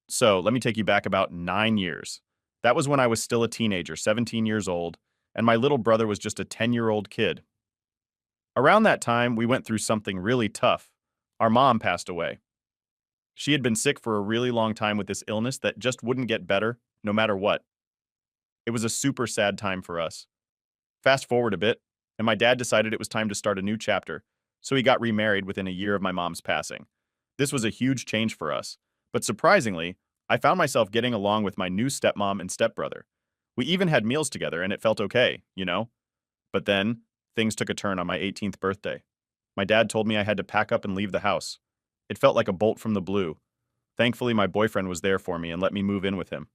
So let me take you back about 9 years. That was when I was still a teenager, 17 years old, and my little brother was just a 10-year-old kid. Around that time, we went through something really tough. Our mom passed away. She had been sick for a really long time with this illness that just wouldn't get better, no matter what. It was a super sad time for us. Fast forward a bit, and my dad decided it was time to start a new chapter, so he got remarried within a year of my mom's passing. This was a huge change for us, but surprisingly, I found myself getting along with my new stepmom and stepbrother. We even had meals together, and it felt okay, you know? But then, things took a turn on my 18th birthday. My dad told me I had to pack up and leave the house. It felt like a bolt from the blue. Thankfully, my boyfriend was there for me and let me move in with him.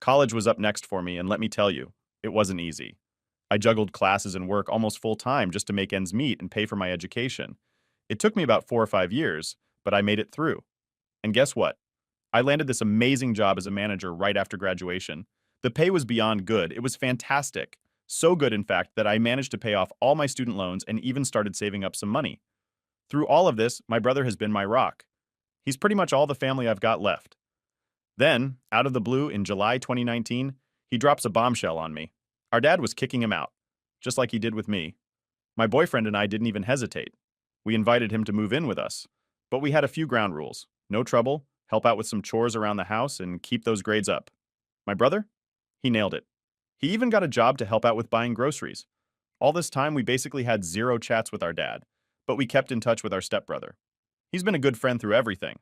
College was up next for me, and let me tell you, it wasn't easy. I juggled classes and work almost full time just to make ends meet and pay for my education. It took me about 4 or 5 years, but I made it through. And guess what? I landed this amazing job as a manager right after graduation. The pay was beyond good. It was fantastic. So good, in fact, that I managed to pay off all my student loans and even started saving up some money. Through all of this, my brother has been my rock. He's pretty much all the family I've got left. Then, out of the blue, in July 2019, he drops a bombshell on me. Our dad was kicking him out, just like he did with me. My boyfriend and I didn't even hesitate. We invited him to move in with us. But we had a few ground rules. No trouble, help out with some chores around the house, and keep those grades up. My brother? He nailed it. He even got a job to help out with buying groceries. All this time, we basically had zero chats with our dad, but we kept in touch with our stepbrother. He's been a good friend through everything.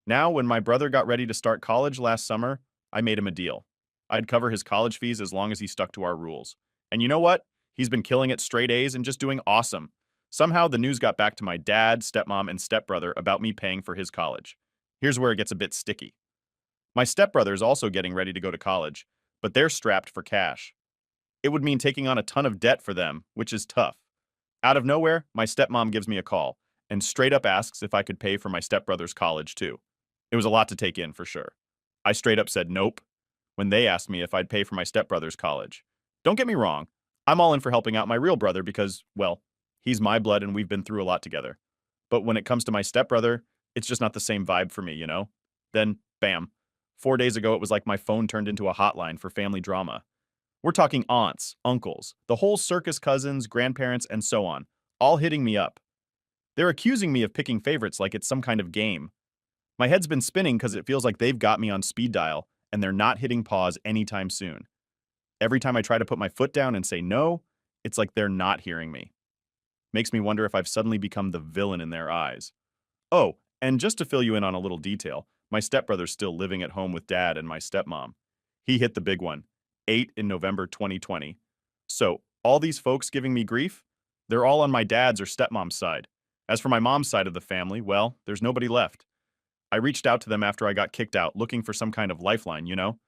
Now, when my brother got ready to start college last summer, I made him a deal. I'd cover his college fees as long as he stuck to our rules. And you know what? He's been killing it straight A's and just doing awesome. Somehow, the news got back to my dad, stepmom, and stepbrother about me paying for his college. Here's where it gets a bit sticky. My stepbrother is also getting ready to go to college, but they're strapped for cash. It would mean taking on a ton of debt for them, which is tough. Out of nowhere, my stepmom gives me a call and straight up asks if I could pay for my stepbrother's college too. It was a lot to take in for sure. I straight up said nope when they asked me if I'd pay for my stepbrother's college. Don't get me wrong, I'm all in for helping out my real brother because, well, he's my blood and we've been through a lot together. But when it comes to my stepbrother, it's just not the same vibe for me, you know? Then, bam. 4 days ago, it was like my phone turned into a hotline for family drama. We're talking aunts, uncles, the whole circus cousins, grandparents, and so on, all hitting me up. They're accusing me of picking favorites like it's some kind of game. My head's been spinning because it feels like they've got me on speed dial and they're not hitting pause anytime soon. Every time I try to put my foot down and say no, it's like they're not hearing me. Makes me wonder if I've suddenly become the villain in their eyes. Oh, and just to fill you in on a little detail, my stepbrother's still living at home with dad and my stepmom. He hit the big one, 8 in November 2020. So, all these folks giving me grief, they're all on my dad's or stepmom's side. As for my mom's side of the family, well, there's nobody left. I reached out to them after I got kicked out, looking for some kind of lifeline, you know?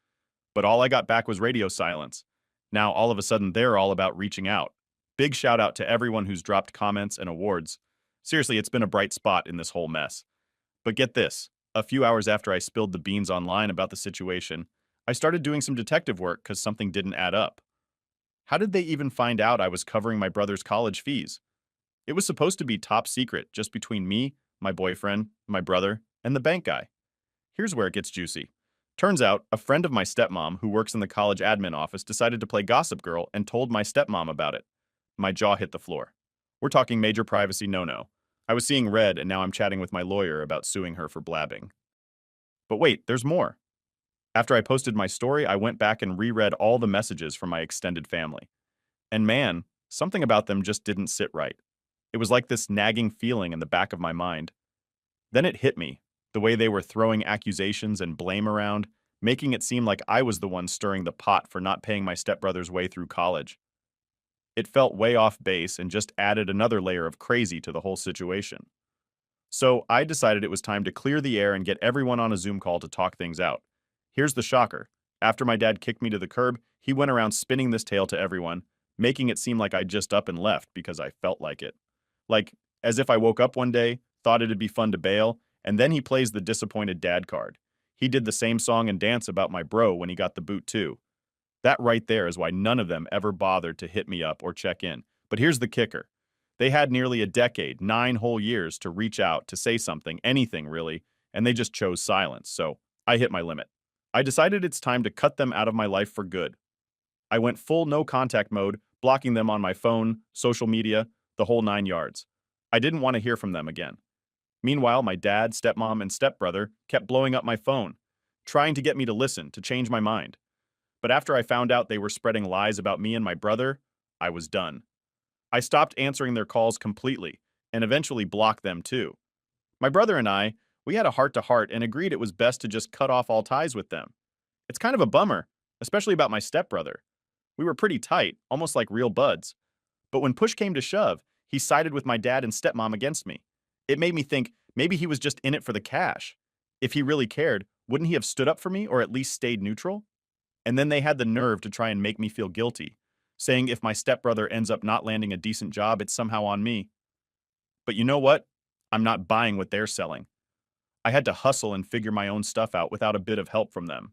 But all I got back was radio silence. Now, all of a sudden, they're all about reaching out. Big shout out to everyone who's dropped comments and awards. Seriously, it's been a bright spot in this whole mess. But get this, a few hours after I spilled the beans online about the situation, I started doing some detective work because something didn't add up. How did they even find out I was covering my brother's college fees? It was supposed to be top secret, just between me, my boyfriend, my brother, and the bank guy. Here's where it gets juicy. Turns out, a friend of my stepmom who works in the college admin office decided to play gossip girl and told my stepmom about it. My jaw hit the floor. We're talking major privacy no-no. I was seeing red and now I'm chatting with my lawyer about suing her for blabbing. But wait, there's more. After I posted my story, I went back and reread all the messages from my extended family. And man, something about them just didn't sit right. It was like this nagging feeling in the back of my mind. Then it hit me, the way they were throwing accusations and blame around, making it seem like I was the one stirring the pot for not paying my stepbrother's way through college. It felt way off base and just added another layer of crazy to the whole situation. So I decided it was time to clear the air and get everyone on a Zoom call to talk things out. Here's the shocker. After my dad kicked me to the curb, he went around spinning this tale to everyone, making it seem like I just up and left because I felt like it. Like, as if I woke up one day, thought it'd be fun to bail, and then he plays the disappointed dad card. He did the same song and dance about my bro when he got the boot too. That right there is why none of them ever bothered to hit me up or check in. But here's the kicker. They had nearly a decade, 9 whole years to reach out, to say something, anything really, and they just chose silence. So I hit my limit. I decided it's time to cut them out of my life for good. I went full no contact mode, blocking them on my phone, social media, the whole 9 yards. I didn't want to hear from them again. Meanwhile, my dad, stepmom, and stepbrother kept blowing up my phone, trying to get me to listen, to change my mind. But after I found out they were spreading lies about me and my brother, I was done. I stopped answering their calls completely, and eventually blocked them too. My brother and I, we had a heart-to-heart and agreed it was best to just cut off all ties with them. It's kind of a bummer, especially about my stepbrother. We were pretty tight, almost like real buds. But when push came to shove, he sided with my dad and stepmom against me. It made me think maybe he was just in it for the cash. If he really cared, wouldn't he have stood up for me or at least stayed neutral? And then they had the nerve to try and make me feel guilty, saying if my stepbrother ends up not landing a decent job, it's somehow on me. But you know what? I'm not buying what they're selling. I had to hustle and figure my own stuff out without a bit of help from them.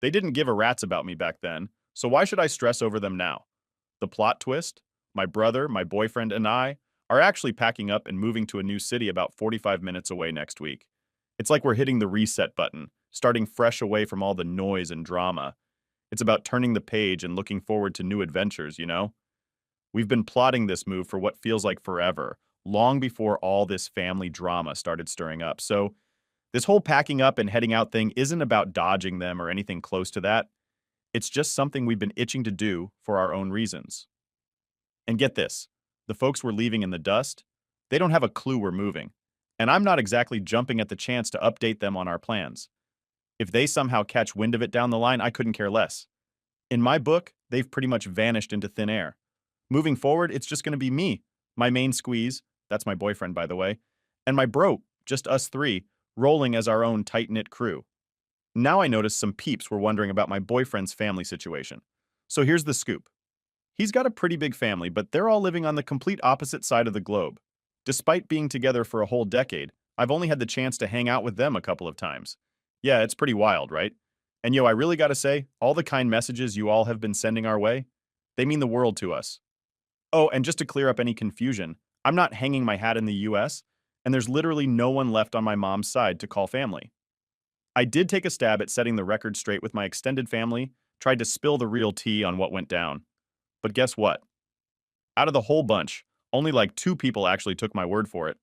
They didn't give a rat's about me back then, so why should I stress over them now? The plot twist? My brother, my boyfriend, and I are actually packing up and moving to a new city about 45 minutes away next week. It's like we're hitting the reset button, starting fresh away from all the noise and drama. It's about turning the page and looking forward to new adventures, you know? We've been plotting this move for what feels like forever, long before all this family drama started stirring up. So, this whole packing up and heading out thing isn't about dodging them or anything close to that. It's just something we've been itching to do for our own reasons. And get this, the folks we're leaving in the dust, they don't have a clue we're moving. And I'm not exactly jumping at the chance to update them on our plans. If they somehow catch wind of it down the line, I couldn't care less. In my book, they've pretty much vanished into thin air. Moving forward, it's just going to be me, my main squeeze, that's my boyfriend by the way, and my bro, just us three, rolling as our own tight-knit crew. Now I notice some peeps were wondering about my boyfriend's family situation. So here's the scoop. He's got a pretty big family, but they're all living on the complete opposite side of the globe. Despite being together for a whole decade, I've only had the chance to hang out with them a couple of times. Yeah, it's pretty wild, right? And yo, I really gotta say, all the kind messages you all have been sending our way, they mean the world to us. Oh, and just to clear up any confusion, I'm not hanging my hat in the US, and there's literally no one left on my mom's side to call family. I did take a stab at setting the record straight with my extended family, tried to spill the real tea on what went down. But guess what? Out of the whole bunch, only like 2 people actually took my word for it.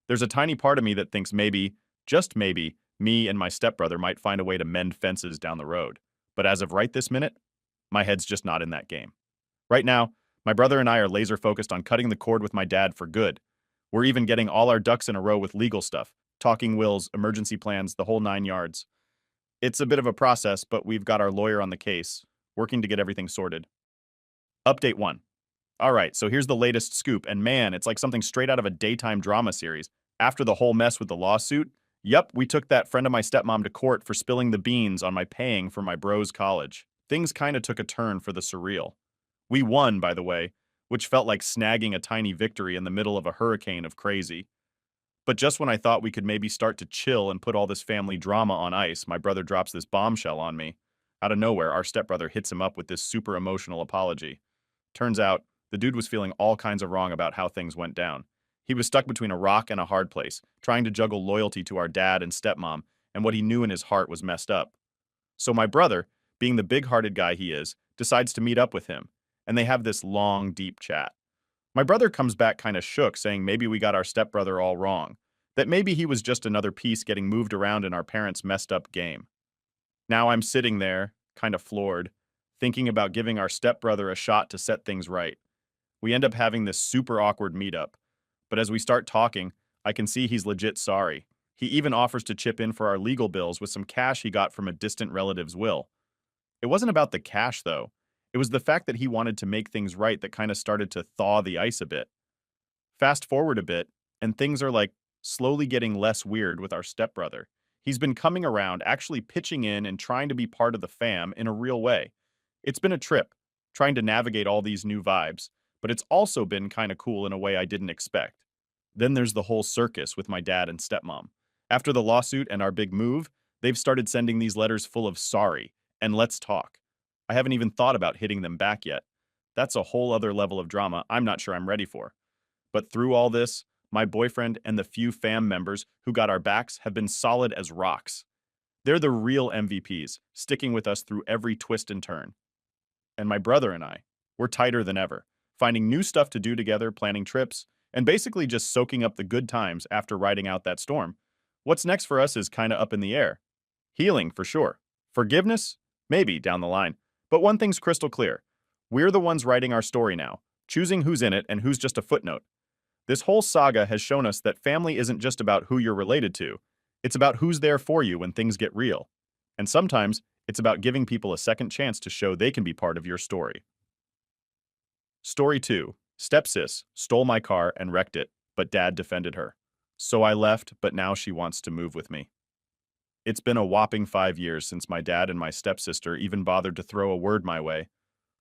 There's a tiny part of me that thinks maybe, just maybe, me and my stepbrother might find a way to mend fences down the road. But as of right this minute, my head's just not in that game. Right now, my brother and I are laser focused on cutting the cord with my dad for good. We're even getting all our ducks in a row with legal stuff, talking wills, emergency plans, the whole 9 yards. It's a bit of a process, but we've got our lawyer on the case, working to get everything sorted. Update 1. Alright, so here's the latest scoop, and man, it's like something straight out of a daytime drama series. After the whole mess with the lawsuit, yep, we took that friend of my stepmom to court for spilling the beans on my paying for my bro's college. Things kinda took a turn for the surreal. We won, by the way, which felt like snagging a tiny victory in the middle of a hurricane of crazy. But just when I thought we could maybe start to chill and put all this family drama on ice, my brother drops this bombshell on me. Out of nowhere, our stepbrother hits him up with this super emotional apology. Turns out, the dude was feeling all kinds of wrong about how things went down. He was stuck between a rock and a hard place, trying to juggle loyalty to our dad and stepmom, and what he knew in his heart was messed up. So my brother, being the big-hearted guy he is, decides to meet up with him, and they have this long, deep chat. My brother comes back kind of shook, saying maybe we got our stepbrother all wrong, that maybe he was just another piece getting moved around in our parents' messed up game. Now I'm sitting there, kind of floored, thinking about giving our stepbrother a shot to set things right. We end up having this super awkward meetup, but as we start talking, I can see he's legit sorry. He even offers to chip in for our legal bills with some cash he got from a distant relative's will. It wasn't about the cash, though. It was the fact that he wanted to make things right that kind of started to thaw the ice a bit. Fast forward a bit, and things are like slowly getting less weird with our stepbrother. He's been coming around, actually pitching in and trying to be part of the fam in a real way. It's been a trip, trying to navigate all these new vibes, but it's also been kind of cool in a way I didn't expect. Then there's the whole circus with my dad and stepmom. After the lawsuit and our big move, they've started sending these letters full of sorry and let's talk. I haven't even thought about hitting them back yet. That's a whole other level of drama I'm not sure I'm ready for. But through all this, my boyfriend and the few fam members who got our backs have been solid as rocks. They're the real MVPs, sticking with us through every twist and turn. And my brother and I, we're tighter than ever, finding new stuff to do together, planning trips, and basically just soaking up the good times after riding out that storm. What's next for us is kind of up in the air. Healing, for sure. Forgiveness? Maybe down the line. But one thing's crystal clear. We're the ones writing our story now, choosing who's in it and who's just a footnote. This whole saga has shown us that family isn't just about who you're related to. It's about who's there for you when things get real. And sometimes, it's about giving people a second chance to show they can be part of your story. Story 2. Stepsis stole my car and wrecked it, but Dad defended her. So I left, but now she wants to move with me. It's been a whopping 5 years since my dad and my stepsister even bothered to throw a word my way,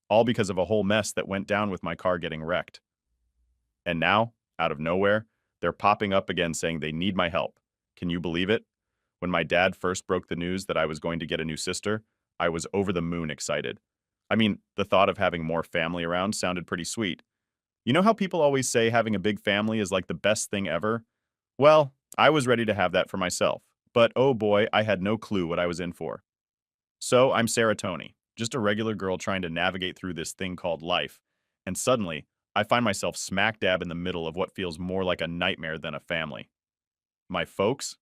all because of a whole mess that went down with my car getting wrecked. And now, out of nowhere, they're popping up again saying they need my help. Can you believe it? When my dad first broke the news that I was going to get a new sister, I was over the moon excited. I mean, the thought of having more family around sounded pretty sweet. You know how people always say having a big family is like the best thing ever? Well, I was ready to have that for myself. But oh boy, I had no clue what I was in for. So I'm Sarah Tony, just a regular girl trying to navigate through this thing called life. And suddenly, I find myself smack dab in the middle of what feels more like a nightmare than a family. My folks?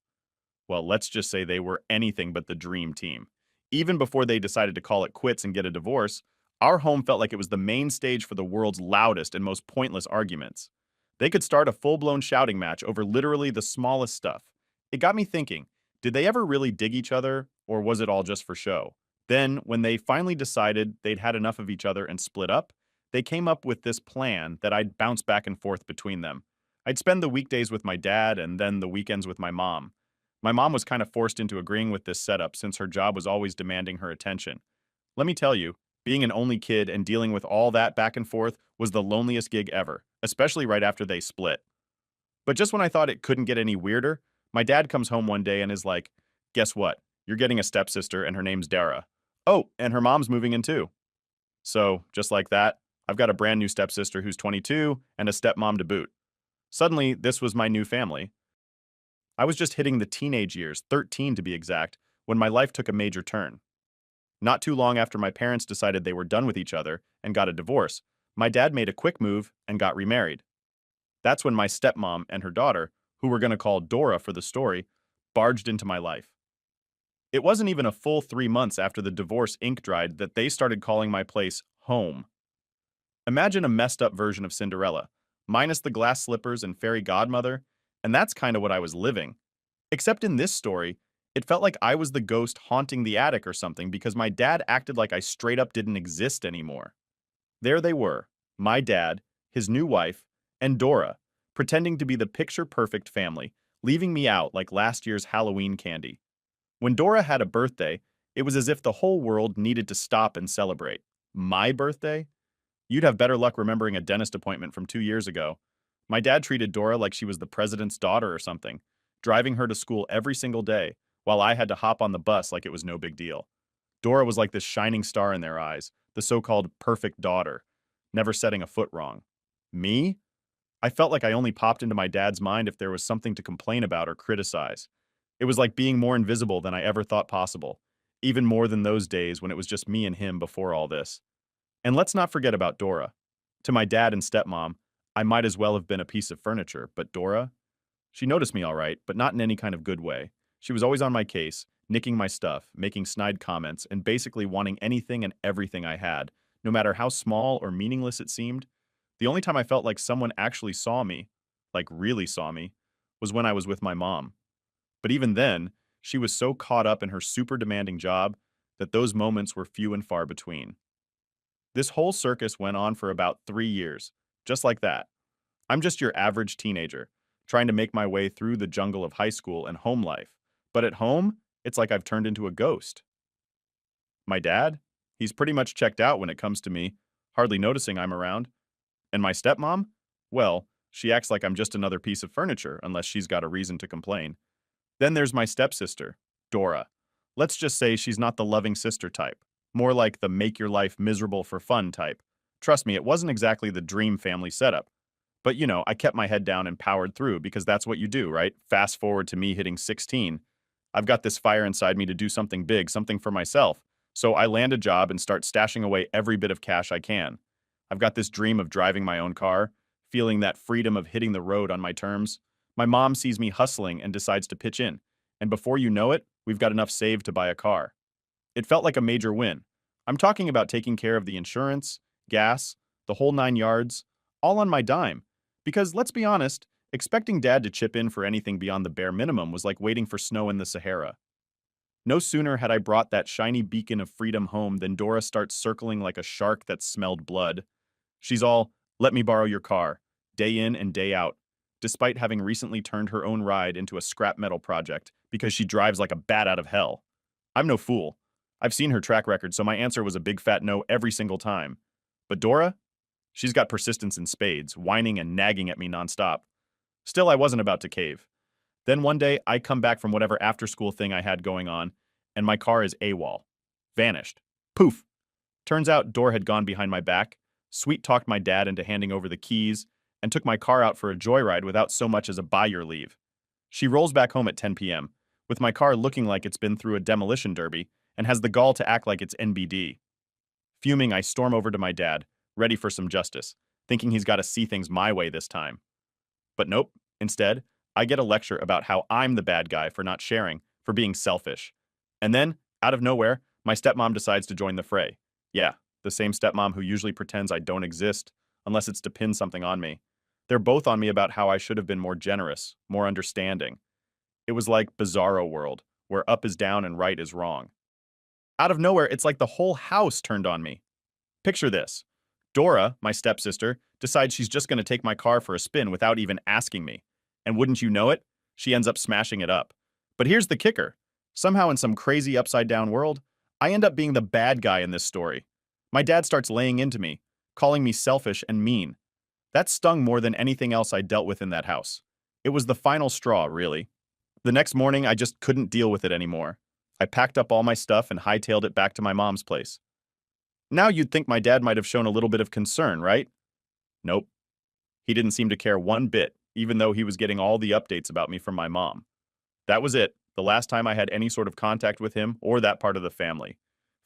Well, let's just say they were anything but the dream team. Even before they decided to call it quits and get a divorce, our home felt like it was the main stage for the world's loudest and most pointless arguments. They could start a full-blown shouting match over literally the smallest stuff. It got me thinking, did they ever really dig each other, or was it all just for show? Then, when they finally decided they'd had enough of each other and split up, they came up with this plan that I'd bounce back and forth between them. I'd spend the weekdays with my dad and then the weekends with my mom. My mom was kind of forced into agreeing with this setup since her job was always demanding her attention. Let me tell you, being an only kid and dealing with all that back and forth was the loneliest gig ever, especially right after they split. But just when I thought it couldn't get any weirder, my dad comes home one day and is like, "Guess what? You're getting a stepsister and her name's Dara. Oh, and her mom's moving in too." So, just like that, I've got a brand new stepsister who's 22 and a stepmom to boot. Suddenly, this was my new family. I was just hitting the teenage years, 13 to be exact, when my life took a major turn. Not too long after my parents decided they were done with each other and got a divorce, my dad made a quick move and got remarried. That's when my stepmom and her daughter, who we're going to call Dora for the story, barged into my life. It wasn't even a full 3 months after the divorce ink dried that they started calling my place home. Imagine a messed up version of Cinderella, minus the glass slippers and fairy godmother, and that's kind of what I was living. Except in this story, it felt like I was the ghost haunting the attic or something because my dad acted like I straight up didn't exist anymore. There they were, my dad, his new wife, and Dora, pretending to be the picture-perfect family, leaving me out like last year's Halloween candy. When Dora had a birthday, it was as if the whole world needed to stop and celebrate. My birthday? You'd have better luck remembering a dentist appointment from 2 years ago. My dad treated Dora like she was the president's daughter or something, driving her to school every single day, while I had to hop on the bus like it was no big deal. Dora was like this shining star in their eyes, the so-called perfect daughter, never setting a foot wrong. Me? I felt like I only popped into my dad's mind if there was something to complain about or criticize. It was like being more invisible than I ever thought possible, even more than those days when it was just me and him before all this. And let's not forget about Dora. To my dad and stepmom, I might as well have been a piece of furniture, but Dora? She noticed me all right, but not in any kind of good way. She was always on my case, nicking my stuff, making snide comments, and basically wanting anything and everything I had, no matter how small or meaningless it seemed. The only time I felt like someone actually saw me, like really saw me, was when I was with my mom. But even then, she was so caught up in her super demanding job that those moments were few and far between. This whole circus went on for about 3 years, just like that. I'm just your average teenager, trying to make my way through the jungle of high school and home life. But at home, it's like I've turned into a ghost. My dad? He's pretty much checked out when it comes to me, hardly noticing I'm around. And my stepmom? Well, she acts like I'm just another piece of furniture unless she's got a reason to complain. Then there's my stepsister, Dora. Let's just say she's not the loving sister type, more like the make your life miserable for fun type. Trust me, it wasn't exactly the dream family setup. But I kept my head down and powered through because that's what you do, right? Fast forward to me hitting 16. I've got this fire inside me to do something big, something for myself. So I land a job and start stashing away every bit of cash I can. I've got this dream of driving my own car, feeling that freedom of hitting the road on my terms. My mom sees me hustling and decides to pitch in. And before you know it, we've got enough saved to buy a car. It felt like a major win. I'm talking about taking care of the insurance, gas, the whole 9 yards, all on my dime. Because let's be honest, expecting dad to chip in for anything beyond the bare minimum was like waiting for snow in the Sahara. No sooner had I brought that shiny beacon of freedom home than Dora starts circling like a shark that smelled blood. She's all, let me borrow your car, day in and day out, despite having recently turned her own ride into a scrap metal project because she drives like a bat out of hell. I'm no fool. I've seen her track record, so my answer was a big fat no every single time. But Dora? She's got persistence in spades, whining and nagging at me nonstop. Still, I wasn't about to cave. Then one day, I come back from whatever after-school thing I had going on, and my car is AWOL. Vanished. Poof! Turns out Dora had gone behind my back, sweet-talked my dad into handing over the keys, and took my car out for a joyride without so much as a buy your leave. She rolls back home at 10 p.m., with my car looking like it's been through a demolition derby, and has the gall to act like it's NBD. Fuming, I storm over to my dad, ready for some justice, thinking he's got to see things my way this time. But nope. Instead, I get a lecture about how I'm the bad guy for not sharing, for being selfish. And then, out of nowhere, my stepmom decides to join the fray. Yeah, the same stepmom who usually pretends I don't exist, unless it's to pin something on me. They're both on me about how I should have been more generous, more understanding. It was like Bizarro World, where up is down and right is wrong. Out of nowhere, it's like the whole house turned on me. Picture this. Dora, my stepsister, decides she's just going to take my car for a spin without even asking me. And wouldn't you know it, she ends up smashing it up. But here's the kicker. Somehow in some crazy upside-down world, I end up being the bad guy in this story. My dad starts laying into me, calling me selfish and mean. That stung more than anything else I dealt with in that house. It was the final straw, really. The next morning, I just couldn't deal with it anymore. I packed up all my stuff and hightailed it back to my mom's place. Now you'd think my dad might have shown a little bit of concern, right? Nope. He didn't seem to care one bit, even though he was getting all the updates about me from my mom. That was it, the last time I had any sort of contact with him or that part of the family.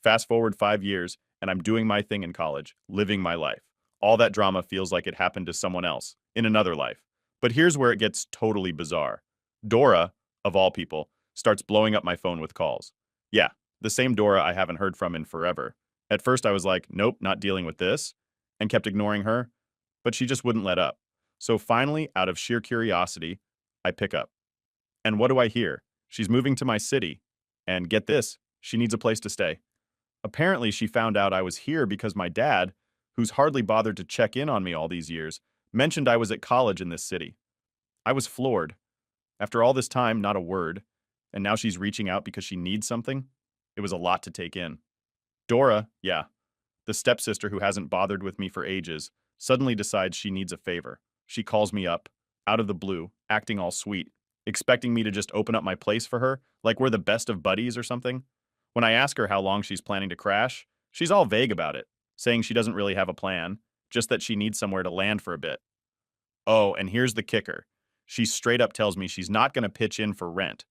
Fast forward 5 years, and I'm doing my thing in college, living my life. All that drama feels like it happened to someone else, in another life. But here's where it gets totally bizarre. Dora, of all people, starts blowing up my phone with calls. Yeah, the same Dora I haven't heard from in forever. At first I was like, nope, not dealing with this, and kept ignoring her, but she just wouldn't let up. So finally, out of sheer curiosity, I pick up. And what do I hear? She's moving to my city. And get this, she needs a place to stay. Apparently, she found out I was here because my dad, who's hardly bothered to check in on me all these years, mentioned I was at college in this city. I was floored. After all this time, not a word. And now she's reaching out because she needs something? It was a lot to take in. Dora, yeah, the stepsister who hasn't bothered with me for ages, suddenly decides she needs a favor. She calls me up, out of the blue, acting all sweet, expecting me to just open up my place for her, like we're the best of buddies or something. When I ask her how long she's planning to crash, she's all vague about it, saying she doesn't really have a plan, just that she needs somewhere to land for a bit. Oh, and here's the kicker. She straight up tells me she's not going to pitch in for rent.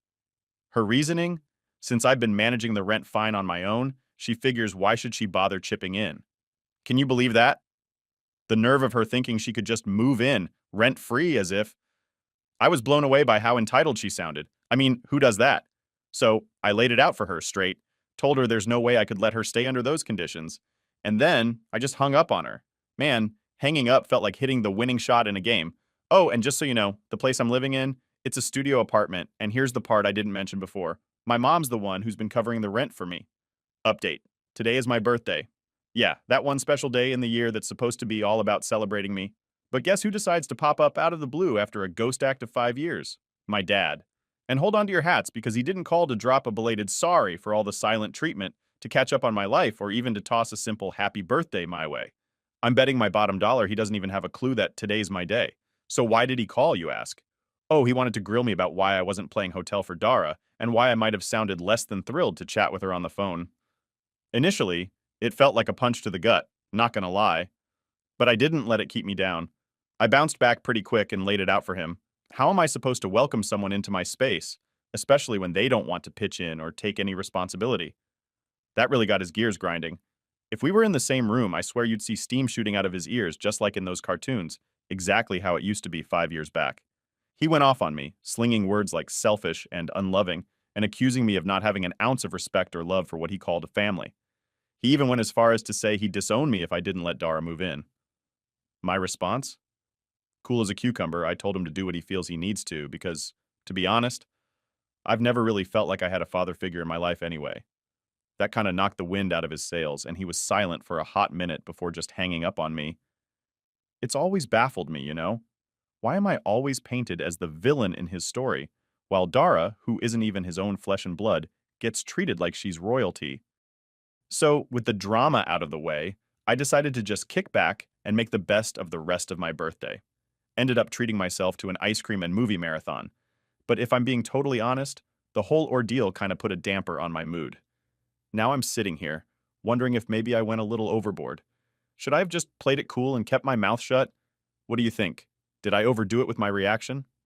Her reasoning? Since I've been managing the rent fine on my own, she figures why should she bother chipping in? Can you believe that? The nerve of her thinking she could just move in, rent-free as if. I was blown away by how entitled she sounded. I mean, who does that? So I laid it out for her straight, told her there's no way I could let her stay under those conditions. And then I just hung up on her. Man, hanging up felt like hitting the winning shot in a game. Oh, and just so you know, the place I'm living in, it's a studio apartment, and here's the part I didn't mention before. My mom's the one who's been covering the rent for me. Update. Today is my birthday. Yeah, that one special day in the year that's supposed to be all about celebrating me. But guess who decides to pop up out of the blue after a ghost act of 5 years? My dad. And hold on to your hats because he didn't call to drop a belated sorry for all the silent treatment, to catch up on my life, or even to toss a simple happy birthday my way. I'm betting my bottom dollar he doesn't even have a clue that today's my day. So why did he call, you ask? Oh, he wanted to grill me about why I wasn't playing Hotel for Dara, and why I might have sounded less than thrilled to chat with her on the phone. Initially, it felt like a punch to the gut, not gonna lie. But I didn't let it keep me down. I bounced back pretty quick and laid it out for him. How am I supposed to welcome someone into my space especially when they don't want to pitch in or take any responsibility. That really got his gears grinding. If we were in the same room, I swear you'd see steam shooting out of his ears, just like in those cartoons, exactly how it used to be 5 years back. He went off on me, slinging words like selfish and unloving, and accusing me of not having an ounce of respect or love for what he called a family. He even went as far as to say he'd disown me if I didn't let Dara move in. My response? Cool as a cucumber, I told him to do what he feels he needs to because, to be honest, I've never really felt like I had a father figure in my life anyway. That kind of knocked the wind out of his sails, and he was silent for a hot minute before just hanging up on me. It's always baffled me, you know? Why am I always painted as the villain in his story, while Dara, who isn't even his own flesh and blood, gets treated like she's royalty? So, with the drama out of the way, I decided to just kick back and make the best of the rest of my birthday. Ended up treating myself to an ice cream and movie marathon. But if I'm being totally honest, the whole ordeal kind of put a damper on my mood. Now I'm sitting here, wondering if maybe I went a little overboard. Should I have just played it cool and kept my mouth shut? What do you think? Did I overdo it with my reaction?